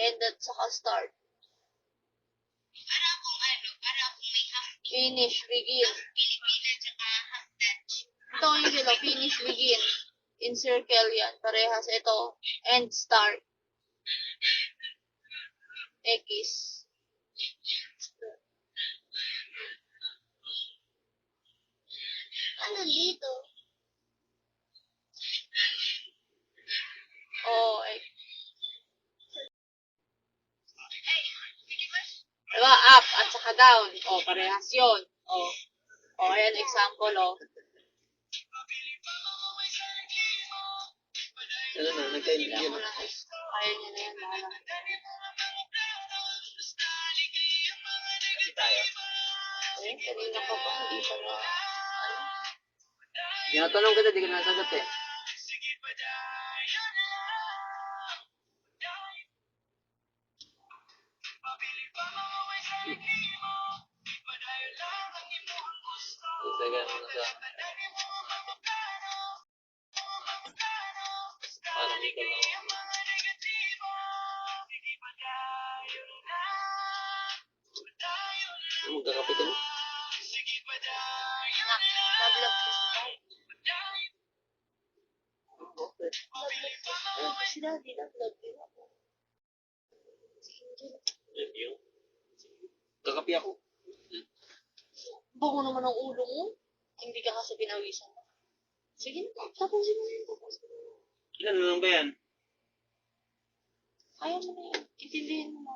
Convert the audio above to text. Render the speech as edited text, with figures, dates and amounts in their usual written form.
end at saka start. Para akong may half Finish, begin. Pilipina tsaka half Dutch. Ito yung sila, finish, begin. In circle yan. Parehas. Ito, end, start. X. Ano dito? O, X. Diba, up at saka down. O, parehas yun. O, ayan, example, o. Ano na, nagka-indig Kaya yun. mo na, kaya niya na yan, bahala. Hindi tayo. Eh, kanina pa pa, hindi pa na, ano? Tinatanong kita, di ka nasagot eh. Isagan mo na sa... Parang hindi ka lang. Magkakape ka na? Nablog ko si Daddy. Okay. Nablog ko si Daddy, nablog din ako. Review? Kakape ako. Bango naman ang ulo mo. Hindi ka kasi pinawisan mo. Sige na, tapusin mo yun. Ilan na lang ba yan? Kaya mo na yan. Itindihin mo na.